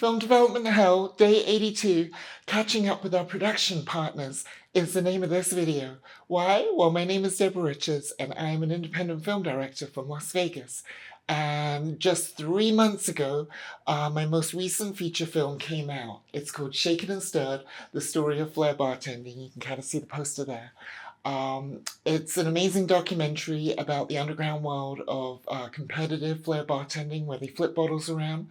Film Development Hell, Day 82, Catching Up with Our Production Partners is the name of this video. Why? Well, my name is Deborah Richards and I'm an independent film director from Las Vegas. And just 3 months ago, my most recent feature film came out. It's called Shaken and Stirred, the story of Flair bartending. You can kind of see the poster there. It's an amazing documentary about the underground world of competitive Flair bartending where they flip bottles around.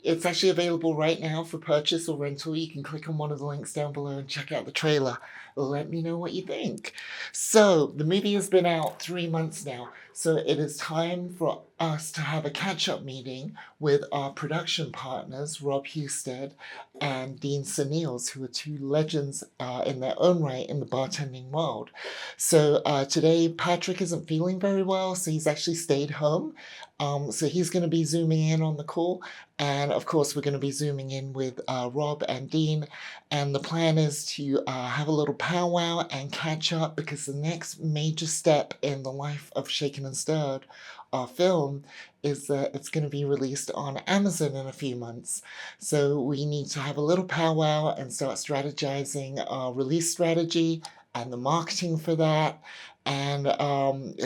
It's actually available right now for purchase or rental. You can click on one of the links down below and check out the trailer. Let me know what you think. So, the movie has been out 3 months now, so it is time for us to have a catch-up meeting with our production partners, Rob Husted and Dean Seneals, who are two legends in their own right in the bartending world. So today Patrick isn't feeling very well, so he's actually stayed home. So he's going to be zooming in on the call. And of course, we're going to be zooming in with Rob and Dean. And the plan is to have a little powwow and catch up, because the next major step in the life of Shaken and Stirred, our film, is that it's going to be released on Amazon in a few months. So we need to have a little powwow and start strategizing our release strategy and the marketing for that. And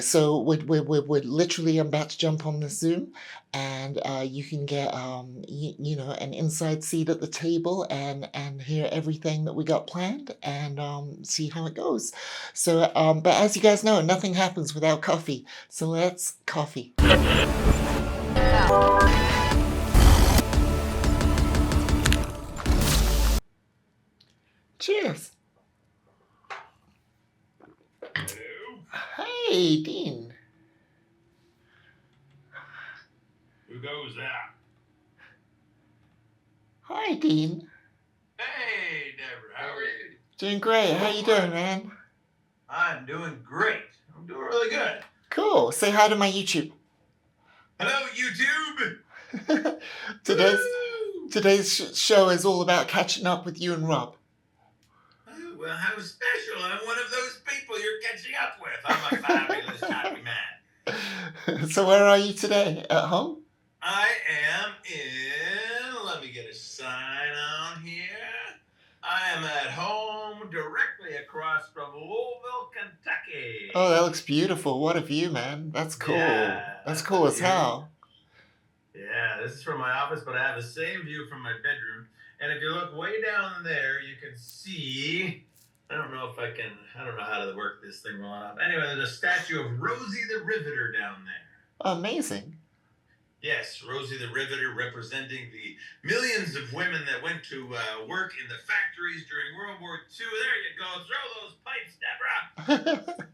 so we're literally about to jump on the Zoom, and you can get you know, an inside seat at the table and hear everything that we got planned and see how it goes. So but as you guys know, nothing happens without coffee. So let's coffee. Cheers. Hey, Dean. Who goes there? Hi, Dean. Hey, Deborah, how are you? Doing great. How you doing, man? I'm doing great. I'm doing really good. Cool. Say hi to my YouTube. Hello, YouTube. Today's show is all about catching up with you and Rob. Oh, well, how special. I'm one of those people you're catching up with. I'm a fabulous happy man. So where are you today? At home? I am in, let me get a sign on here. I am at home directly across from Louisville, Kentucky. Oh, that looks beautiful. What a view, man. That's cool. Yeah, That's cool as hell. Yeah, this is from my office, but I have the same view from my bedroom. And if you look way down there, you can see, I don't know how to work this thing on up. Anyway, there's a statue of Rosie the Riveter down there. Amazing. Yes, Rosie the Riveter, representing the millions of women that went to work in the factories during World War II. There you go. Throw those pipes, Deborah.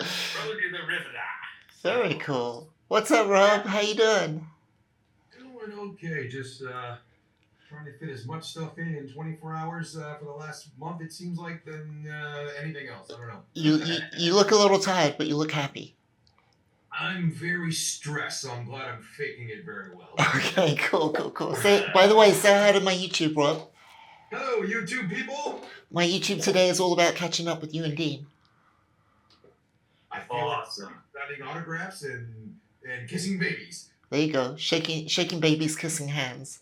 Rosie the Riveter. Very cool. What's up, Rob? How you doing? Doing okay. Just trying to fit as much stuff in 24 hours for the last month, it seems like, than anything else. I don't know. You look a little tired, but you look happy. I'm very stressed, so I'm glad I'm faking it very well. Okay, cool. By the way, say hi to my YouTube, Rob. Hello, YouTube people. My YouTube today is all about catching up with you and Dean. I feel awesome. Signing autographs and kissing babies. There you go. Shaking babies, kissing hands.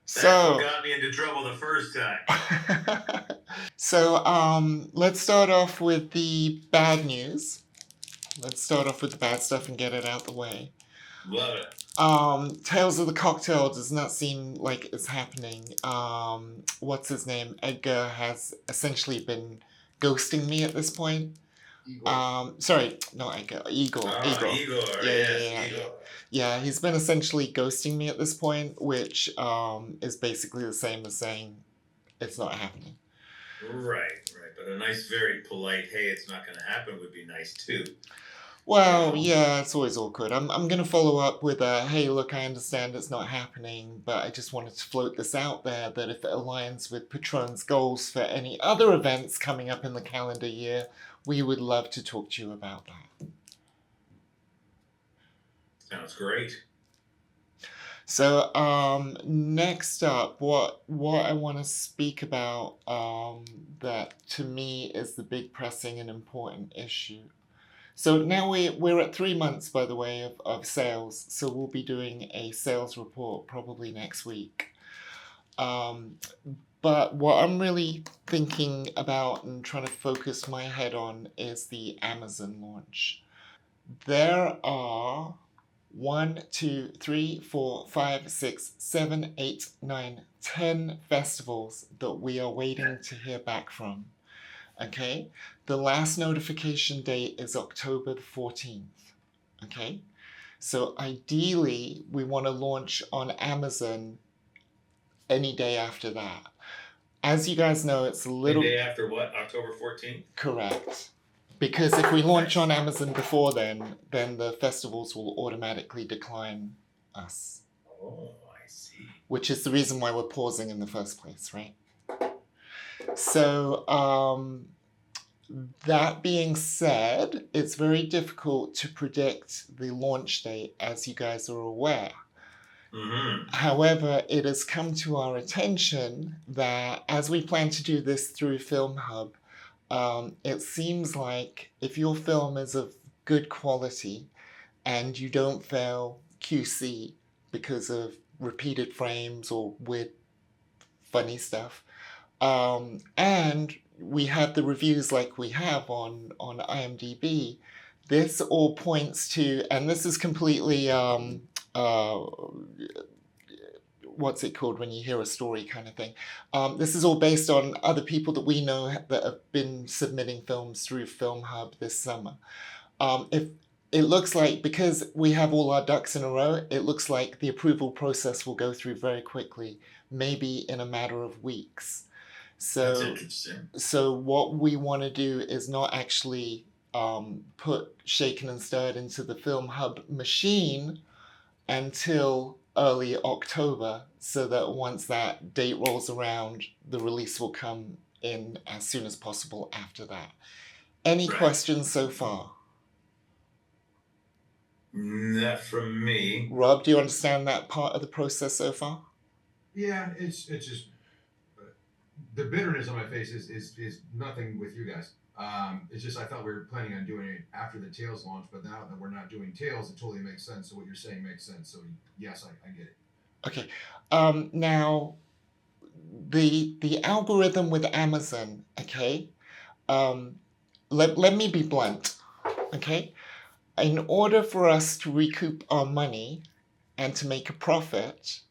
So that's what got me into trouble the first time. So let's start off with the bad news. Let's start off with the bad stuff and get it out the way. Love it. Tales of the Cocktail does not seem like it's happening. What's his name? Edgar has essentially been ghosting me at this point. Igor. Sorry, not Edgar. Igor. Igor. Yeah, he's been essentially ghosting me at this point, which is basically the same as saying it's not happening. Right. But a nice, very polite, hey, it's not going to happen would be nice too. Well, yeah, it's always awkward. I'm going to follow up with a, hey, look, I understand it's not happening, but I just wanted to float this out there that if it aligns with Patron's goals for any other events coming up in the calendar year, we would love to talk to you about that. Sounds great. So, next up, what I want to speak about that to me is the big pressing and important issue. So now we're at 3 months, by the way, of sales. So we'll be doing a sales report probably next week. But what I'm really thinking about and trying to focus my head on is the Amazon launch. There are 1, 2, 3, 4, 5, 6, 7, 8, 9, 10 festivals that we are waiting to hear back from. Okay? The last notification date is October the 14th. Okay? So ideally, we want to launch on Amazon any day after that. As you guys know, it's a little... The day after what? October 14th? Correct. Because if we launch on Amazon before then the festivals will automatically decline us. Oh, I see. Which is the reason why we're pausing in the first place, right? So, that being said, it's very difficult to predict the launch date, as you guys are aware. Mm-hmm. However, it has come to our attention that as we plan to do this through Film Hub, it seems like if your film is of good quality and you don't fail QC because of repeated frames or weird, funny stuff, and we have the reviews like we have on IMDB, this all points to, and this is completely, what's it called when you hear a story kind of thing. This is all based on other people that we know that have been submitting films through Film Hub this summer. If it looks like, because we have all our ducks in a row, it looks like the approval process will go through very quickly, maybe in a matter of weeks. That's So, interesting. so what we want to do is not actually put Shaken and Stirred into the Film Hub machine until early October, so that once that date rolls around, the release will come in as soon as possible after that. Any Right. questions so far? Not from me. Rob, do you understand that part of the process so far? Yeah, it's just the bitterness on my face is nothing with you guys. It's just I thought we were planning on doing it after the Tails launch, but now that we're not doing Tails, it totally makes sense. So what you're saying makes sense. So yes, I get it. Okay. Now, the algorithm with Amazon, okay? Let me be blunt, okay? In order for us to recoup our money and to make a profit,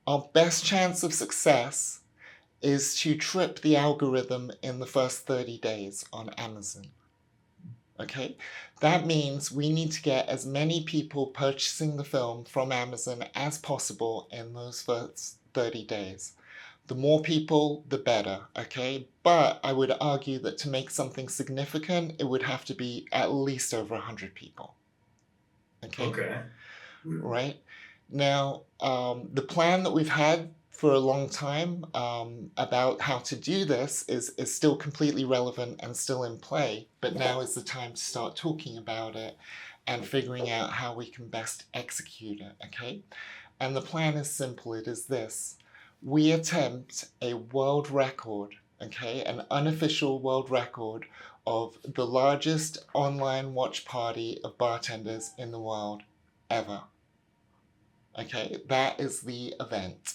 our best chance of success is to trip the algorithm in the first 30 days on Amazon. Okay? That means we need to get as many people purchasing the film from Amazon as possible in those first 30 days. The more people, the better, okay? But I would argue that to make something significant, it would have to be at least over 100 people. Okay? Right? Now, the plan that we've had for a long time about how to do this is still completely relevant and still in play, but now is the time to start talking about it and figuring out how we can best execute it, okay? And the plan is simple. It is this. We attempt a world record, okay, an unofficial world record of the largest online watch party of bartenders in the world ever. Okay, that is the event.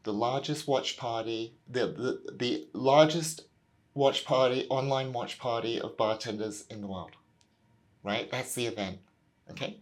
The largest watch party, the largest watch party, online watch party of bartenders in the world. Right? That's the event. Okay?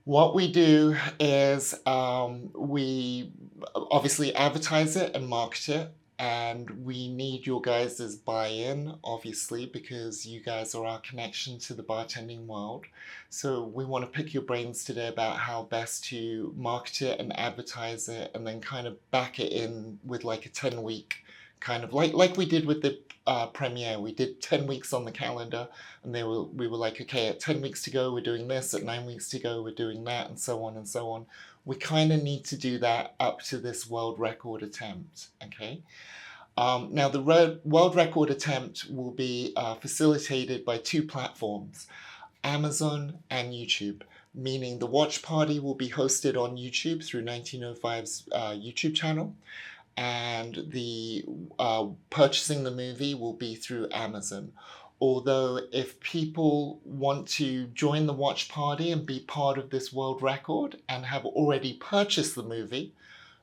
What we do is we obviously advertise it and market it, and we need your guys' buy-in, obviously, because you guys are our connection to the bartending world. So we want to pick your brains today about how best to market it and advertise it, and then kind of back it in with like a 10-week kind of like we did with the premiere. We did 10 weeks on the calendar, and we were like, okay, at 10 weeks to go, we're doing this. At 9 weeks to go, we're doing that, and so on and so on. We kind of need to do that up to this world record attempt, okay? Now, the world record attempt will be facilitated by two platforms, Amazon and YouTube, meaning the watch party will be hosted on YouTube through 1905's YouTube channel, and the purchasing the movie will be through Amazon. although if people want to join the watch party and be part of this world record and have already purchased the movie,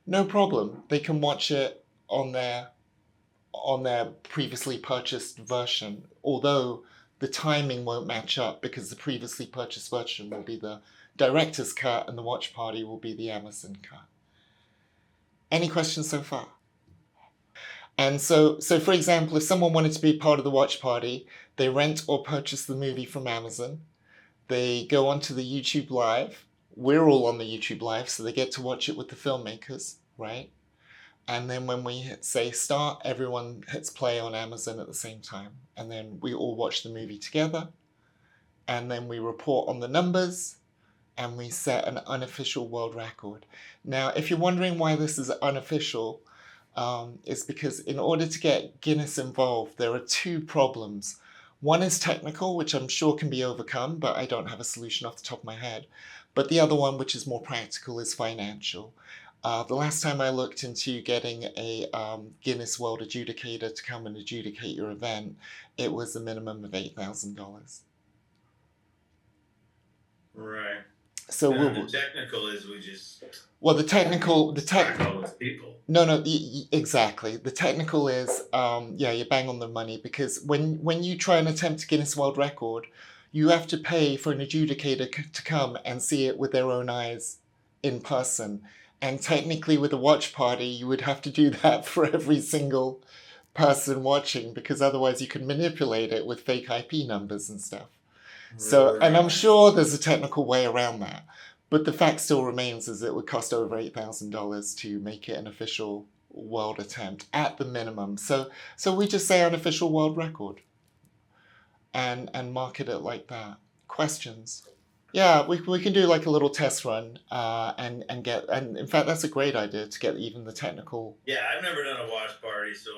no problem. They can watch it on their previously purchased version, although the timing won't match up because the previously purchased version will be the director's cut and the watch party will be the Amazon cut. Any questions so far? And so for example, if someone wanted to be part of the watch party, they rent or purchase the movie from Amazon. They go onto the YouTube Live. We're all on the YouTube Live, so they get to watch it with the filmmakers, right? And then when we say start, everyone hits play on Amazon at the same time. And then we all watch the movie together. And then we report on the numbers. And we set an unofficial world record. Now, if you're wondering why this is unofficial, it's because in order to get Guinness involved, there are two problems. One is technical, which I'm sure can be overcome, but I don't have a solution off the top of my head. But the other one, which is more practical, is financial. The last time I looked into getting a Guinness World Adjudicator to come and adjudicate your event, it was a minimum of $8,000. Right. So the technical is we just the technical people. No, exactly. The technical is you bang on the money, because when you try and attempt a Guinness World Record, you have to pay for an adjudicator to come and see it with their own eyes in person. And technically with a watch party, you would have to do that for every single person watching, because otherwise you can manipulate it with fake IP numbers and stuff. So, and I'm sure there's a technical way around that, but the fact still remains is it would cost over $8,000 to make it an official world attempt at the minimum. So we just say unofficial world record, and market it like that. Questions? Yeah, we can do like a little test run, and in fact that's a great idea to get even the technical. Yeah, I've never done a watch party, so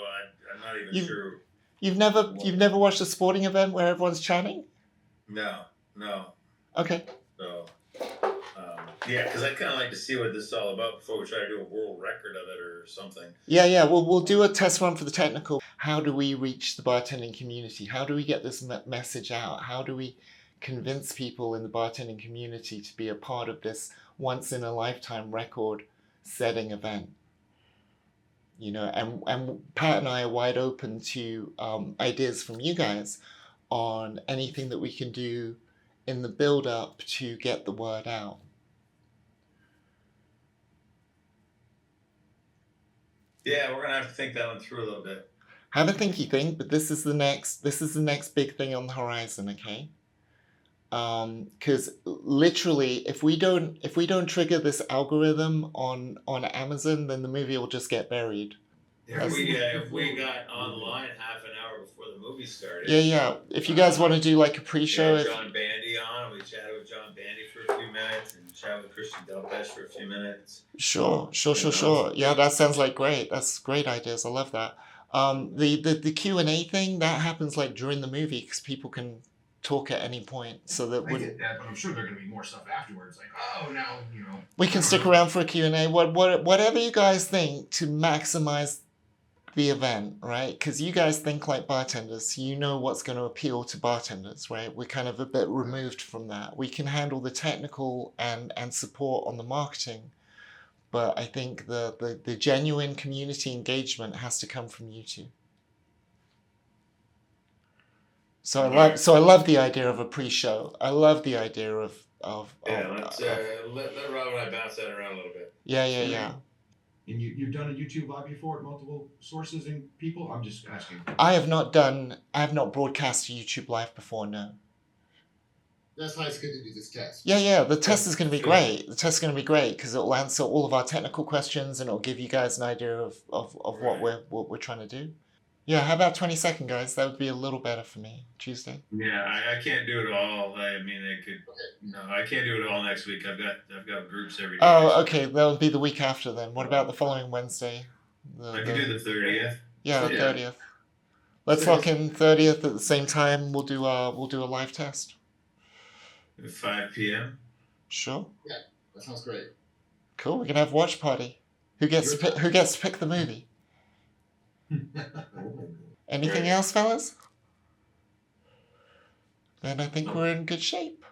I'm not even sure. You've never watched a sporting event where everyone's chatting? No. Okay. So, yeah, because I'd kind of like to see what this is all about before we try to do a world record of it or something. Yeah. We'll do a test run for the technical. How do we reach the bartending community? How do we get this message out? How do we convince people in the bartending community to be a part of this once-in-a-lifetime record-setting event? You know, and Pat and I are wide open to ideas from you guys on anything that we can do in the build-up to get the word out. Yeah, we're gonna have to think that one through a little bit. Have a thinky think, but this is the next big thing on the horizon, okay? Because literally, if we don't trigger this algorithm on Amazon, then the movie will just get buried. If we got online half an hour before the movie started. Yeah. If you guys want to do like a pre-show, John Bandy on, we chatted with John Bandy for a few minutes and chatted with Christian Delpesh for a few minutes. Sure. Yeah, that sounds like great. That's great ideas. I love that. The Q&A thing that happens like during the movie because people can talk at any point, so that I get that, but I'm sure there's gonna be more stuff afterwards. Like, oh, now we can stick around for a Q&A. Whatever you guys think to maximize the event, right? Because you guys think like bartenders, you know what's going to appeal to bartenders, right? We're kind of a bit removed from that. We can handle the technical and support on the marketing, but I think the genuine community engagement has to come from you two. So I love the idea of a pre-show. I love the idea of let's let Rob and I bounce that around a little bit. Yeah. And you've done a YouTube live before at multiple sources and people? I'm just asking. I have not broadcast a YouTube live before, no. That's why it's good to do this test. Yeah. The test is going to be great. The test is going to be great because it'll answer all of our technical questions and it'll give you guys an idea of what we're trying to do. Yeah, how about 22nd, guys? That would be a little better for me. Tuesday. Yeah, I can't do it all. I mean, I can't do it all next week. I've got groups every day. Oh, okay. That would be the week after then. What about the following Wednesday? I can do the 30th. Yeah, the 30th. Let's lock in 30th at the same time. We'll do a live test. At 5 p.m. Sure. Yeah, that sounds great. Cool. We're gonna have a watch party. Who gets to pick the movie? Anything else, fellas? then I think we're in good shape.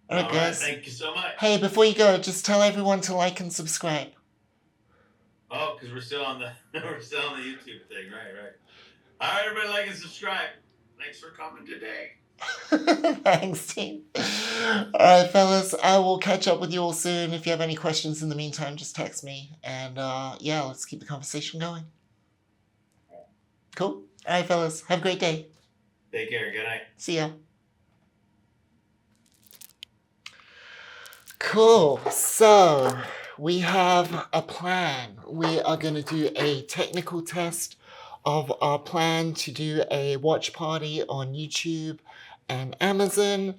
All right, All right, guys. thank you so much. Hey, before you go, just tell everyone to like and subscribe. Oh, because we're still on the YouTube thing, right. All right, everybody, like and subscribe. Thanks for coming today. Thanks, team. All right, fellas, I will catch up with you all soon. If you have any questions in the meantime, just text me. And yeah, let's keep the conversation going. Cool. All right, fellas, have a great day. Take care. Good night. See ya. Cool. So we have a plan. We are going to do a technical test of our plan to do a watch party on YouTube and Amazon.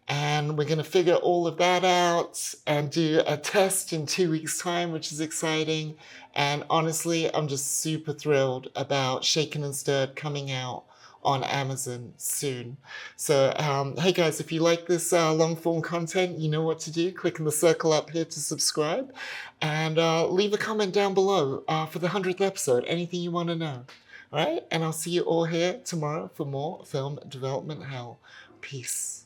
And we're going to figure all of that out and do a test in 2 weeks' time, which is exciting. And honestly, I'm just super thrilled about Shaken and Stirred coming out on Amazon soon. So, hey guys, if you like this long form content, you know what to do. Click on the circle up here to subscribe and leave a comment down below for the 100th episode, anything you want to know. All right, and I'll see you all here tomorrow for more film development hell. Peace.